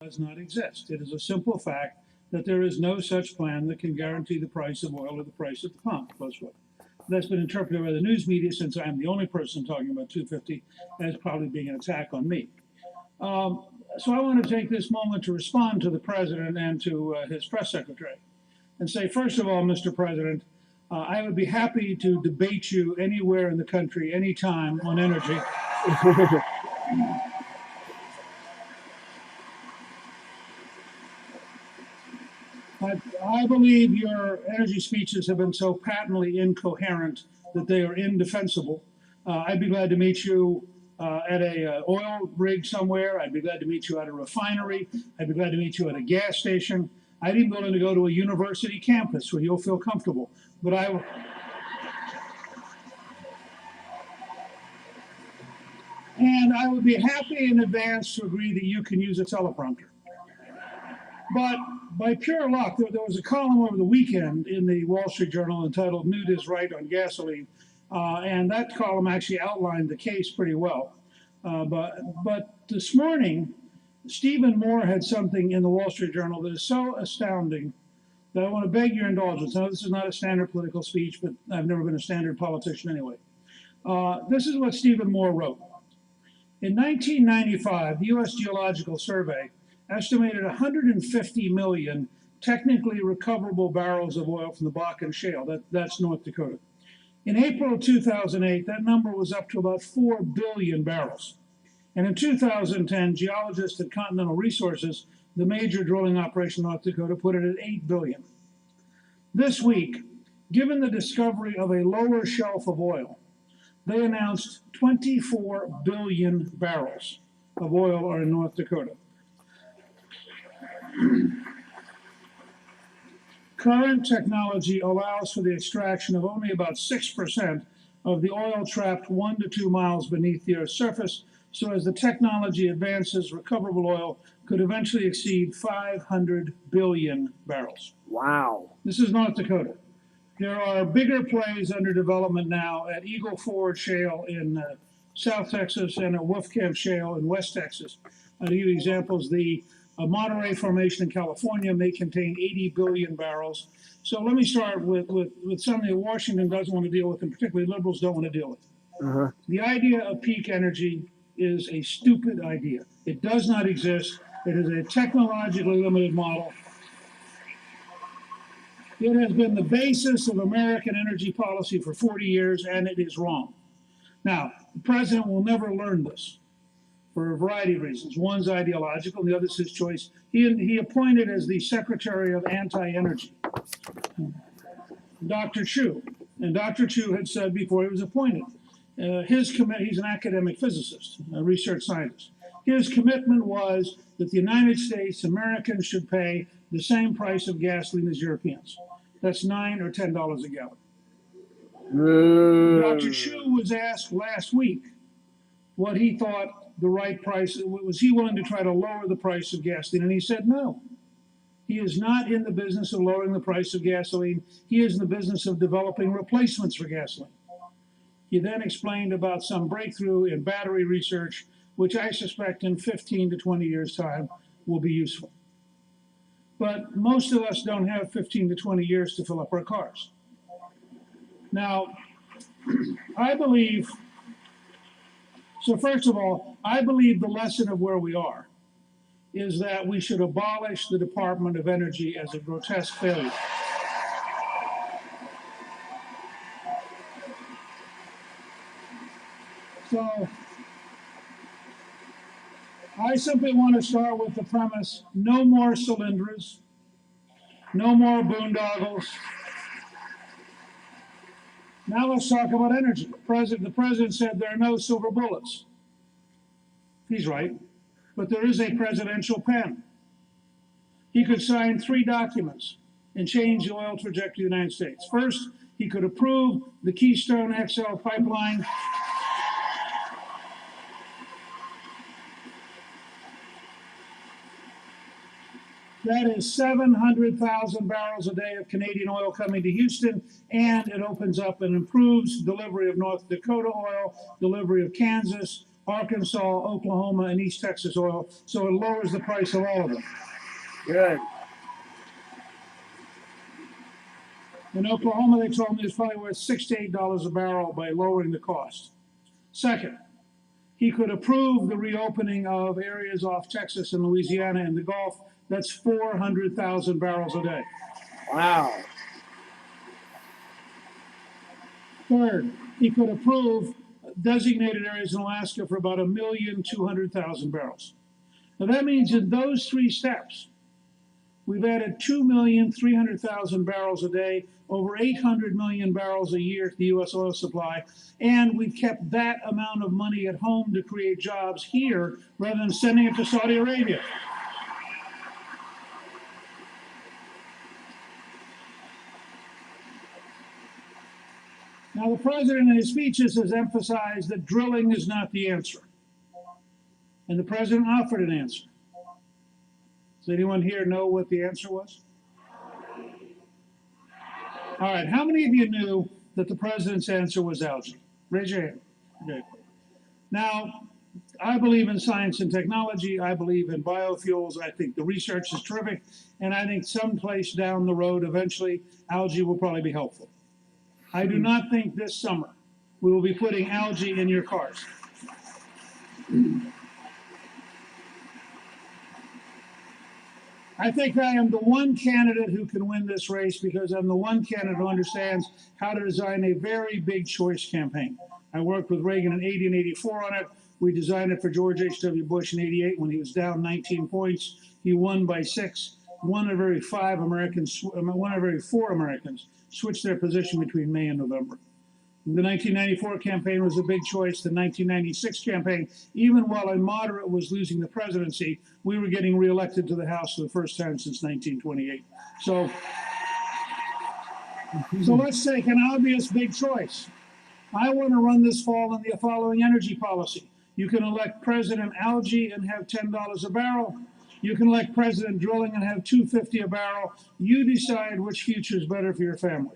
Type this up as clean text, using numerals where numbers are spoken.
does not exist. It is a simple fact that there is no such plan that can guarantee the price of oil or the price at the pump. Close quote. That's been interpreted by the news media, since I'm the only person talking about 250, as probably being an attack on me. So I want to take this moment to respond to the president and to his press secretary and say, first of all, Mr. President, I would be happy to debate you anywhere in the country, anytime on energy. I believe your energy speeches have been so patently incoherent that they are indefensible. I'd be glad to meet you at a oil rig somewhere. I'd be glad to meet you at a refinery. I'd be glad to meet you at a gas station. I'd even be willing to go to a university campus where you'll feel comfortable. But I would be happy in advance to agree that you can use a teleprompter. But by pure luck, there was a column over the weekend in the Wall Street Journal entitled "Newt is Right on Gasoline," and that column actually outlined the case pretty well. But this morning, Stephen Moore had something in the Wall Street Journal that is so astounding that I want to beg your indulgence. Now, this is not a standard political speech, but I've never been a standard politician anyway. This is what Stephen Moore wrote. In 1995, the U.S. Geological Survey estimated 150 million technically recoverable barrels of oil from the Bakken Shale. That's North Dakota. In April of 2008, that number was up to about 4 billion barrels. And in 2010, geologists at Continental Resources, the major drilling operation in North Dakota, put it at 8 billion. This week, given the discovery of a lower shelf of oil, they announced 24 billion barrels of oil are in North Dakota. Current technology allows for the extraction of only about 6% of the oil trapped 1 to 2 miles beneath the Earth's surface. So as the technology advances, recoverable oil could eventually exceed 500 billion barrels. Wow. This is North Dakota. There are bigger plays under development now at Eagle Ford Shale in South Texas and at Wolfcamp Shale in West Texas. I'll give you examples. The Monterey Formation in California may contain 80 billion barrels. So let me start with something that Washington doesn't want to deal with, and particularly liberals don't want to deal with. The idea of peak energy is a stupid idea. It does not exist. It is a technologically limited model. It has been the basis of American energy policy for 40 years, and it is wrong. Now, the president will never learn this for a variety of reasons. One's ideological, the other's his choice. He appointed as the Secretary of Anti-Energy Dr. Chu. And Dr. Chu had said before he was appointed, he's an academic physicist, a research scientist. His commitment was that the United States, Americans should pay the same price of gasoline as Europeans. That's $9 or $10 a gallon. Dr. Chu was asked last week what he thought the right price was. He willing to try to lower the price of gasoline? And he said no. He is not in the business of lowering the price of gasoline. He is in the business of developing replacements for gasoline. He then explained about some breakthrough in battery research, which I suspect in 15 to 20 years' time will be useful. But most of us don't have 15 to 20 years to fill up our cars. Now, I believe, so first of all, I believe the lesson of where we are is that we should abolish the Department of Energy as a grotesque failure. So I simply want to start with the premise: no more cylinders, no more boondoggles. Now let's talk about energy. The president said there are no silver bullets. He's right, but there is a presidential pen. He could sign 3 documents and change the oil trajectory of the United States. First, he could approve the Keystone XL pipeline. That is 700,000 barrels a day of Canadian oil coming to Houston, and it opens up and improves delivery of North Dakota oil, delivery of Kansas, Arkansas, Oklahoma, and East Texas oil, so it lowers the price of all of them. Good. In Oklahoma, they told me it's probably worth $6 to $8 a barrel by lowering the cost. Second, he could approve the reopening of areas off Texas and Louisiana and the Gulf. That's 400,000 barrels a day. Wow. Third, he could approve designated areas in Alaska for about 1,200,000 barrels. Now that means in those three steps, we've added 2,300,000 barrels a day, over 800 million barrels a year to the U.S. oil supply, and we've kept that amount of money at home to create jobs here rather than sending it to Saudi Arabia. Now, the president in his speeches has emphasized that drilling is not the answer. And the president offered an answer. Does anyone here know what the answer was? All right, how many of you knew that the president's answer was algae? Raise your hand. Okay. Now, I believe in science and technology. I believe in biofuels. I think the research is terrific. And I think someplace down the road, eventually, algae will probably be helpful. I do not think this summer we will be putting algae in your cars. I think I am the one candidate who can win this race because I'm the one candidate who understands how to design a very big choice campaign. I worked with Reagan in 80 and 84 on it. We designed it for George H.W. Bush in 88 when he was down 19 points. He won by 6. One out of every 4 Americans switched their position between May and November. The 1994 campaign was a big choice. The 1996 campaign, even while a moderate was losing the presidency, we were getting reelected to the House for the first time since 1928. So let's take an obvious big choice. I want to run this fall on the following energy policy. You can elect President Algae and have $10 a barrel. You can elect President Drilling and have $2.50 a barrel. You decide which future is better for your family.